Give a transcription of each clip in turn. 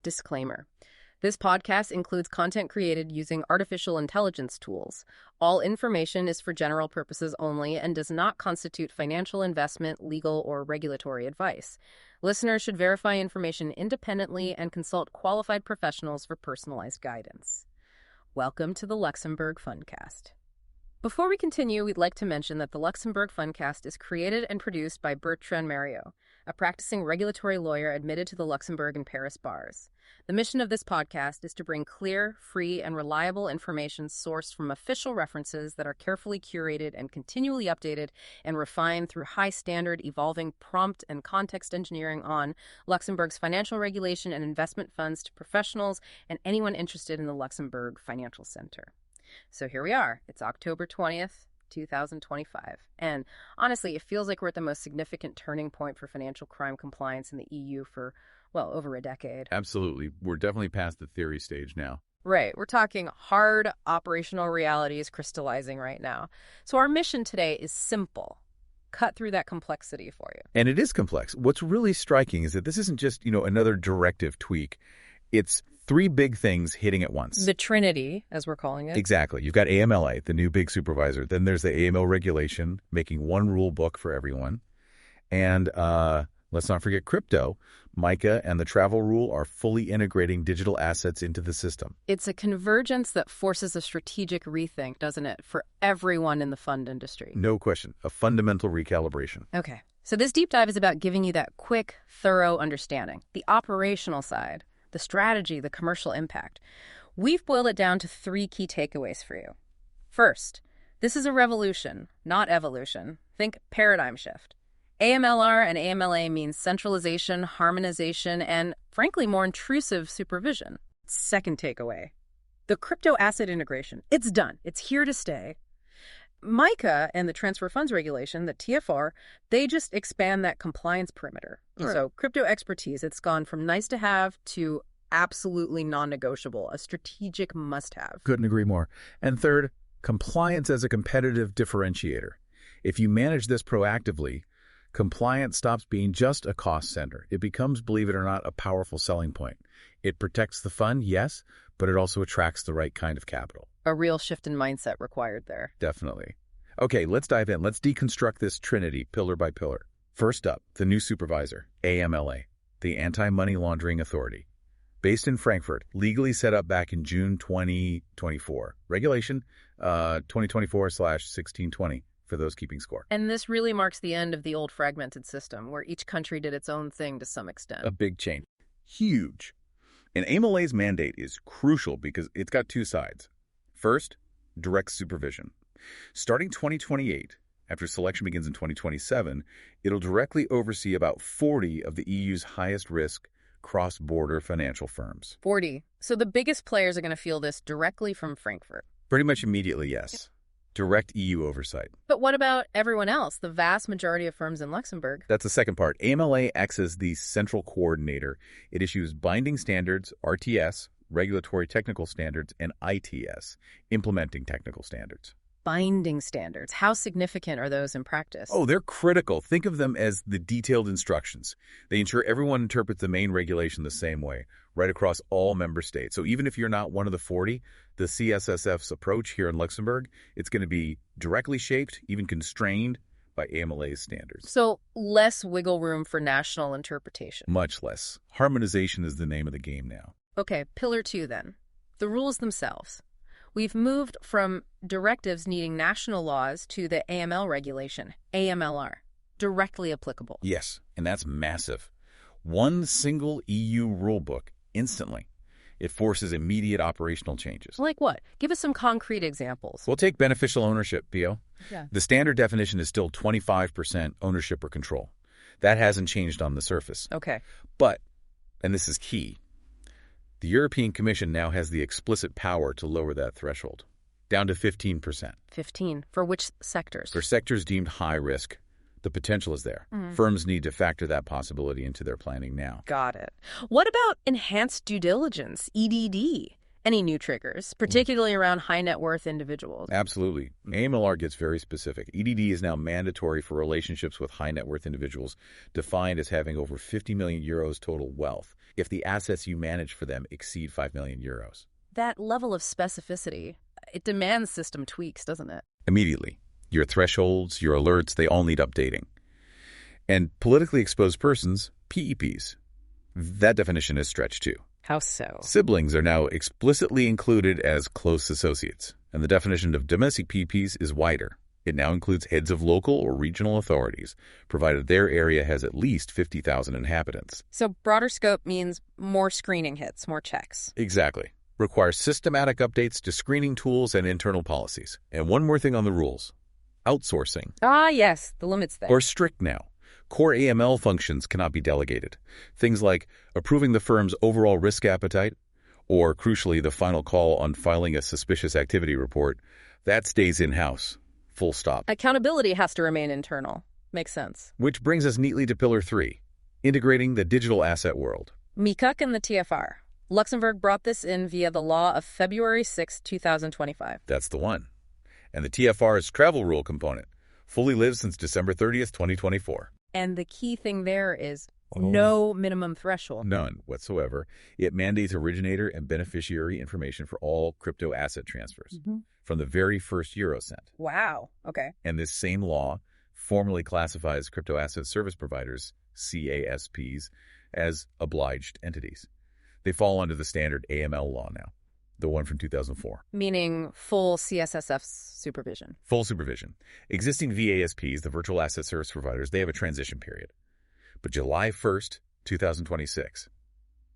Disclaimer. This podcast includes content created using artificial intelligence tools. All information is for general purposes only and does not constitute financial investment, legal, or regulatory advice. Listeners should verify information independently and consult qualified professionals for personalized guidance. Welcome to the Luxembourg Fundcast. Before we continue, we'd like to mention that the Luxembourg Fundcast is created and produced by Bertrand Mario, a practicing regulatory lawyer admitted to the Luxembourg and Paris bars. The mission of this podcast is to bring clear, free, and reliable information sourced from official references that are carefully curated and continually updated and refined through high-standard, evolving prompt and context engineering on Luxembourg's financial regulation and investment funds to professionals and anyone interested in the Luxembourg Financial Center. So here we are. It's October 20th, 2025. And honestly, it feels like we're at the most significant turning point for financial crime compliance in the EU for, well, over a decade. Absolutely. We're definitely past the theory stage now. Right. We're talking hard operational realities crystallizing right now. So our mission today is simple. Cut through that complexity for you. And it is complex. What's really striking is that this isn't just, another directive tweak. It's three big things hitting at once. The Trinity, as we're calling it. Exactly. You've got AMLA, the new big supervisor. Then there's the AML regulation, making one rule book for everyone. And let's not forget crypto. MiCA and the travel rule are fully integrating digital assets into the system. It's a convergence that forces a strategic rethink, doesn't it, for everyone in the fund industry? No question. A fundamental recalibration. Okay. So this deep dive is about giving you that quick, thorough understanding. The operational side, the strategy, the commercial impact. We've boiled it down to three key takeaways for you. First, this is a revolution, not evolution. Think paradigm shift. AMLR and AMLA means centralization, harmonization, and, frankly, more intrusive supervision. Second takeaway, the crypto asset integration. It's done. It's here to stay. MiCA and the Transfer Funds Regulation, the TFR, they just expand that compliance perimeter. Right. So crypto expertise, it's gone from nice to have to absolutely non-negotiable, a strategic must-have. Couldn't agree more. And third, compliance as a competitive differentiator. If you manage this proactively, compliance stops being just a cost center. It becomes, believe it or not, a powerful selling point. It protects the fund, yes, but it also attracts the right kind of capital. A real shift in mindset required there. Definitely. Okay, let's dive in. Let's deconstruct this trinity pillar by pillar. First up, the new supervisor, AMLA, the Anti-Money Laundering Authority. Based in Frankfurt, legally set up back in June 2024. Regulation 2024/1620 for those keeping score. And this really marks the end of the old fragmented system where each country did its own thing to some extent. A big change. Huge. And AMLA's mandate is crucial because it's got two sides. First, direct supervision. Starting 2028, after selection begins in 2027, it'll directly oversee about 40 of the EU's highest risk cross-border financial firms. 40. So the biggest players are going to feel this directly from Frankfurt. Pretty much immediately, yes. Direct EU oversight. But what about everyone else, the vast majority of firms in Luxembourg? That's the second part. AMLA acts as the central coordinator. It issues binding standards, RTS, regulatory technical standards, and ITS, implementing technical standards. Binding standards. How significant are those in practice? Oh, they're critical. Think of them as the detailed instructions. They ensure everyone interprets the main regulation the same way, right across all member states. So even if you're not one of the 40, the CSSF's approach here in Luxembourg, it's going to be directly shaped, even constrained by AMLA's standards. So less wiggle room for national interpretation. Much less. Harmonization is the name of the game now. Okay, pillar 2 then. The rules themselves. We've moved from directives needing national laws to the AML regulation, AMLR, directly applicable. Yes, and that's massive. One single EU rulebook, instantly. It forces immediate operational changes. Like what? Give us some concrete examples. We'll take beneficial ownership, Pio. Yeah. The standard definition is still 25% ownership or control. That hasn't changed on the surface. Okay. But, and this is key, the European Commission now has the explicit power to lower that threshold, down to 15%. 15. For which sectors? For sectors deemed high risk. The potential is there. Firms need to factor that possibility into their planning now. Got it. What about enhanced due diligence, EDD? any new triggers, particularly around high net worth individuals? Absolutely. AMLR gets very specific. EDD is now mandatory for relationships with high net worth individuals, defined as having over 50 million euros total wealth, if the assets you manage for them exceed 5 million euros. That level of specificity, it demands system tweaks, doesn't it? Immediately. Your thresholds, your alerts, they all need updating. And politically exposed persons, PEPs, that definition is stretched too. How so? Siblings are now explicitly included as close associates, and the definition of domestic PEPs is wider. It now includes heads of local or regional authorities, provided their area has at least 50,000 inhabitants. So broader scope means more screening hits, more checks. Exactly. Requires systematic updates to screening tools and internal policies. And one more thing on the rules. Outsourcing. Ah, yes, the limits there. Or strict now. Core AML functions cannot be delegated. Things like approving the firm's overall risk appetite, or crucially, the final call on filing a suspicious activity report, that stays in-house. Full stop. Accountability has to remain internal. Makes sense. Which brings us neatly to Pillar 3, integrating the digital asset world. MiCA and the TFR. Luxembourg brought this in via the law of February 6, 2025. That's the one. And the TFR's travel rule component fully lives since December 30th, 2024. And the key thing there is no minimum threshold. None whatsoever. It mandates originator and beneficiary information for all crypto asset transfers from the very first euro sent. Wow. Okay. And this same law formally classifies crypto asset service providers, CASPs, as obliged entities. They fall under the standard AML law now, the one from 2004. Meaning full CSSF supervision. Full supervision. Existing VASPs, the virtual asset service providers, they have a transition period. But July 1st, 2026,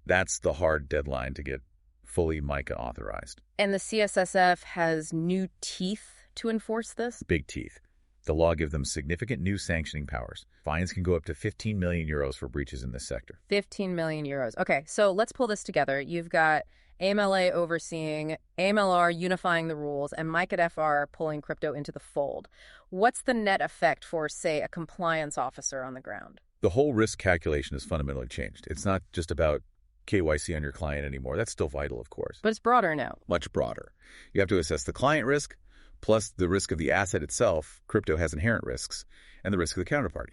that's the hard deadline to get fully MiCA authorized. And the CSSF has new teeth to enforce this? Big teeth. The law gives them significant new sanctioning powers. Fines can go up to 15 million euros for breaches in this sector. 15 million euros. Okay, so let's pull this together. You've got AMLA overseeing, AMLR unifying the rules, and MiCA pulling crypto into the fold. What's the net effect for, say, a compliance officer on the ground? The whole risk calculation has fundamentally changed. It's not just about KYC on your client anymore. That's still vital, of course. But it's broader now. Much broader. You have to assess the client risk, plus the risk of the asset itself. Crypto has inherent risks, and the risk of the counterparty.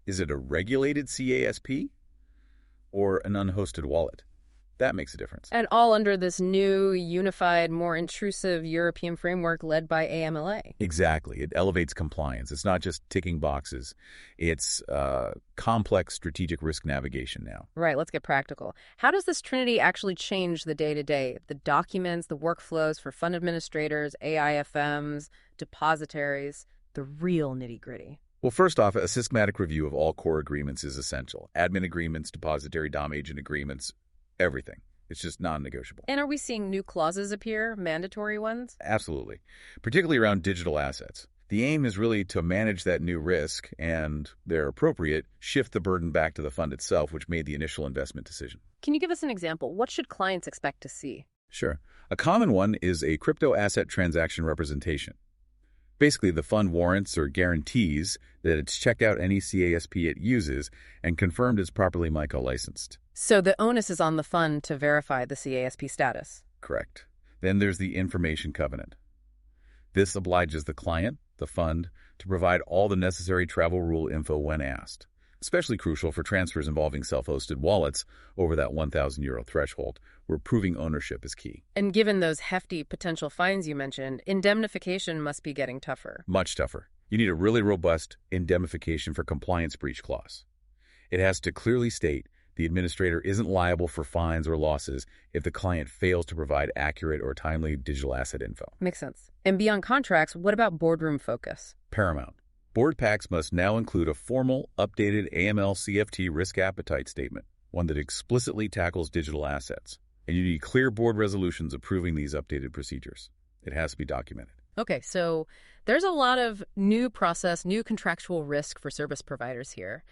Is it a regulated CASP or an unhosted wallet? That makes a difference. And all under this new, unified, more intrusive European framework led by AMLA. Exactly. It elevates compliance. It's not just ticking boxes. It's complex strategic risk navigation now. Right. Let's get practical. How does this trinity actually change the day-to-day? The documents, the workflows for fund administrators, AIFMs, depositaries, the real nitty-gritty. Well, first off, a systematic review of all core agreements is essential. Admin agreements, depository DOM agent agreements, everything. It's just non-negotiable. And are we seeing new clauses appear, mandatory ones? Absolutely, particularly around digital assets. The aim is really to manage that new risk and, where appropriate, shift the burden back to the fund itself, which made the initial investment decision. Can you give us an example? What should clients expect to see? Sure. A common one is a crypto asset transaction representation. Basically, the fund warrants or guarantees that it's checked out any CASP it uses and confirmed it's properly MiCA licensed. So the onus is on the fund to verify the CASP status. Correct. Then there's the information covenant. This obliges the client, the fund, to provide all the necessary travel rule info when asked. Especially crucial for transfers involving self-hosted wallets over that 1,000 euro threshold, where proving ownership is key. And given those hefty potential fines you mentioned, indemnification must be getting tougher. Much tougher. You need a really robust indemnification for compliance breach clause. It has to clearly state the administrator isn't liable for fines or losses if the client fails to provide accurate or timely digital asset info. Makes sense. And beyond contracts, what about boardroom focus? Paramount. Board packs must now include a formal, updated AML-CFT risk appetite statement, one that explicitly tackles digital assets. And you need clear board resolutions approving these updated procedures. It has to be documented. Okay, so there's a lot of new process, new contractual risk for service providers here.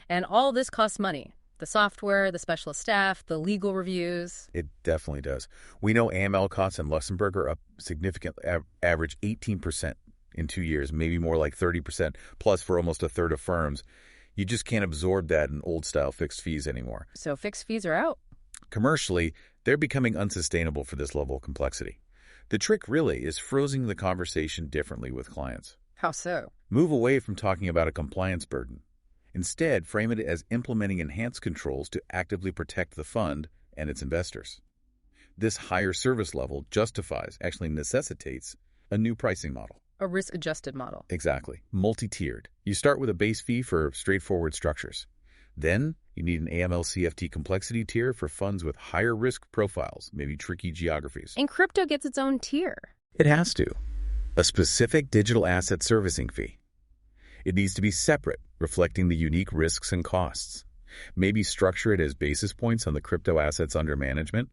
And all this costs money. The software, the specialist staff, the legal reviews. It definitely does. We know AML costs in Luxembourg are up significantly, average 18% in 2 years, maybe more like 30%, plus for almost a third of firms. You just can't absorb that in old-style fixed fees anymore. So fixed fees are out? commercially, they're becoming unsustainable for this level of complexity. The trick really is phrasing the conversation differently with clients. How so? Move away from talking about a compliance burden. Instead, frame it as implementing enhanced controls to actively protect the fund and its investors. This higher service level actually necessitates a new pricing model. A risk-adjusted model. Exactly. Multi-tiered. You start with a base fee for straightforward structures. Then you need an AML-CFT complexity tier for funds with higher risk profiles, maybe tricky geographies. And crypto gets its own tier. It has to. A specific digital asset servicing fee. It needs to be separate, reflecting the unique risks and costs. Maybe structure it as basis points on the crypto assets under management,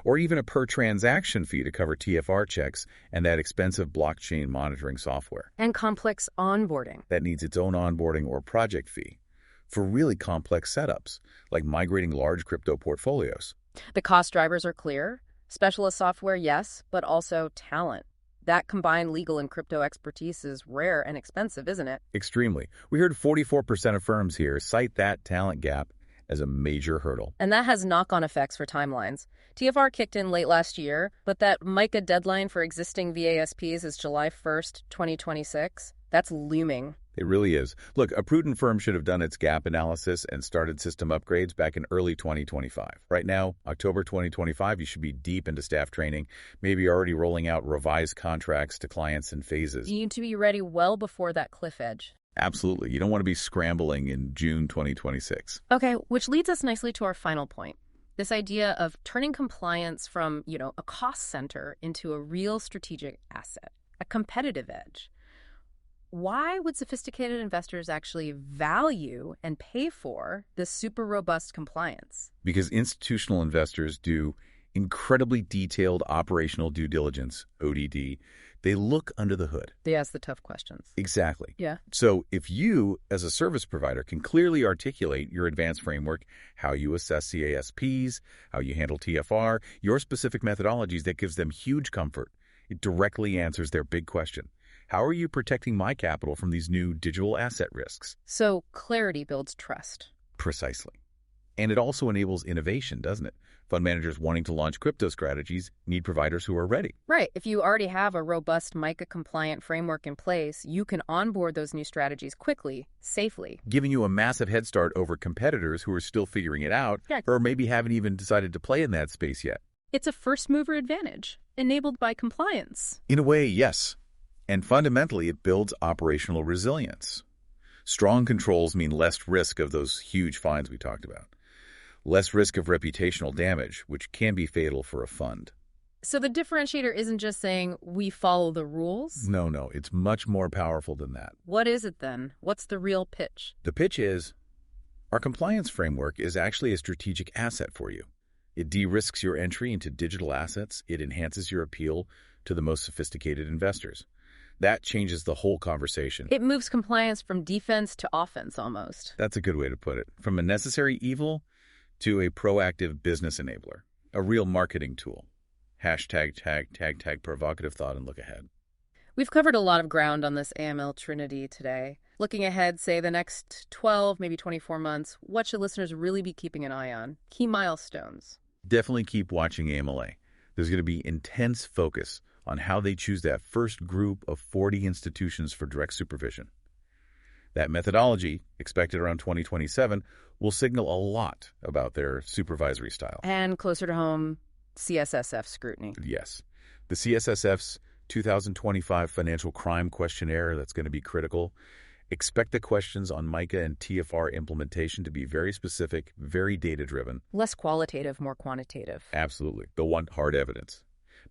or even a per-transaction fee to cover TFR checks and that expensive blockchain monitoring software. And complex onboarding. That needs its own onboarding or project fee for really complex setups, like migrating large crypto portfolios. The cost drivers are clear. Specialist software, yes, but also talent. That combined legal and crypto expertise is rare and expensive, isn't it? Extremely. We heard 44% of firms here cite that talent gap as a major hurdle. And that has knock-on effects for timelines. TFR kicked in late last year, but that MiCA deadline for existing VASPs is July 1st, 2026. That's looming. It really is. Look, a prudent firm should have done its gap analysis and started system upgrades back in early 2025. Right now, October 2025, you should be deep into staff training, maybe already rolling out revised contracts to clients in phases. You need to be ready well before that cliff edge. Absolutely. You don't want to be scrambling in June 2026. Okay, which leads us nicely to our final point. This idea of turning compliance from, a cost center into a real strategic asset, a competitive edge. Why would sophisticated investors actually value and pay for this super robust compliance? Because institutional investors do incredibly detailed operational due diligence, ODD. They look under the hood. They ask the tough questions. Exactly. Yeah. So if you, as a service provider, can clearly articulate your advanced framework, how you assess CASPs, how you handle TFR, your specific methodologies, that gives them huge comfort. It directly answers their big question. How are you protecting my capital from these new digital asset risks? So clarity builds trust. Precisely. And it also enables innovation, doesn't it? Fund managers wanting to launch crypto strategies need providers who are ready. Right. If you already have a robust MiCA-compliant framework in place, you can onboard those new strategies quickly, safely. Giving you a massive head start over competitors who are still figuring it out, or maybe haven't even decided to play in that space yet. It's a first-mover advantage, enabled by compliance. In a way, yes. And fundamentally, it builds operational resilience. Strong controls mean less risk of those huge fines we talked about. Less risk of reputational damage, which can be fatal for a fund. So the differentiator isn't just saying we follow the rules? No, it's much more powerful than that. What is it then? What's the real pitch? The pitch is, our compliance framework is actually a strategic asset for you. It de-risks your entry into digital assets. It enhances your appeal to the most sophisticated investors. That changes the whole conversation. It moves compliance from defense to offense almost. That's a good way to put it. From a necessary evil to a proactive business enabler, a real marketing tool. #tag provocative thought and look ahead. We've covered a lot of ground on this AML trinity today. Looking ahead, say the next 12, maybe 24 months, what should listeners really be keeping an eye on? Key milestones. Definitely keep watching AMLA. There's going to be intense focus on how they choose that first group of 40 institutions for direct supervision. That methodology, expected around 2027, will signal a lot about their supervisory style. And closer to home, CSSF scrutiny. Yes. The CSSF's 2025 Financial Crime Questionnaire, that's going to be critical. Expect the questions on MiCA and TFR implementation to be very specific, very data-driven. Less qualitative, more quantitative. Absolutely. They'll want hard evidence.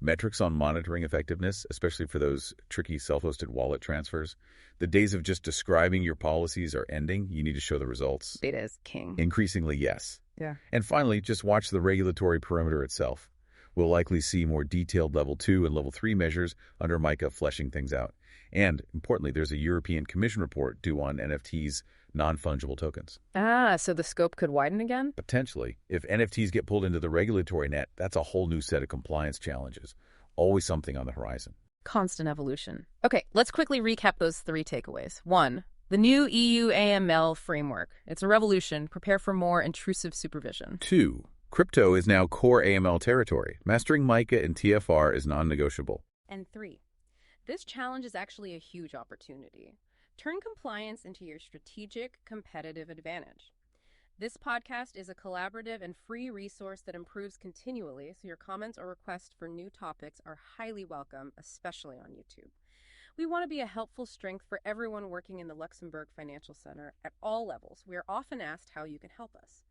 Metrics on monitoring effectiveness, especially for those tricky self-hosted wallet transfers. The days of just describing your policies are ending. You need to show the results. Data is king. Increasingly, yes. Yeah. And finally, just watch the regulatory perimeter itself. We'll likely see more detailed Level 2 and Level 3 measures under MiCA fleshing things out. And, importantly, there's a European Commission report due on NFTs, non-fungible tokens. So the scope could widen again? Potentially. If NFTs get pulled into the regulatory net, that's a whole new set of compliance challenges. Always something on the horizon. Constant evolution. Okay, let's quickly recap those 3 takeaways. 1, the new EU AML framework. It's a revolution. Prepare for more intrusive supervision. 2, Crypto is now core AML territory. Mastering MiCA and TFR is non-negotiable. And 3. This challenge is actually a huge opportunity. Turn compliance into your strategic competitive advantage. This podcast is a collaborative and free resource that improves continually, so your comments or requests for new topics are highly welcome, especially on YouTube. We want to be a helpful strength for everyone working in the Luxembourg Financial Center at all levels. We are often asked how you can help us.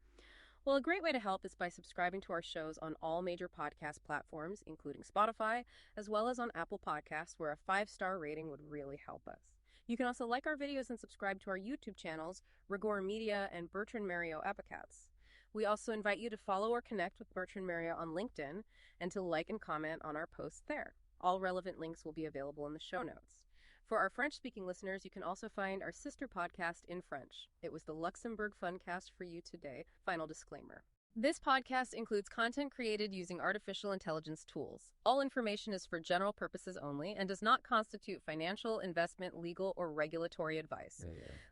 Well, a great way to help is by subscribing to our shows on all major podcast platforms, including Spotify, as well as on Apple Podcasts, where a 5-star rating would really help us. You can also like our videos and subscribe to our YouTube channels, Rigor Media and Bertrand Mario Epicats. We also invite you to follow or connect with Bertrand Mario on LinkedIn and to like and comment on our posts there. All relevant links will be available in the show notes. For our French-speaking listeners, you can also find our sister podcast in French. It was the Luxembourg Fundcast for you today. Final disclaimer. This podcast includes content created using artificial intelligence tools. All information is for general purposes only and does not constitute financial, investment, legal, or regulatory advice.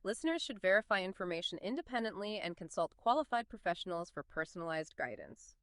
Listeners should verify information independently and consult qualified professionals for personalized guidance.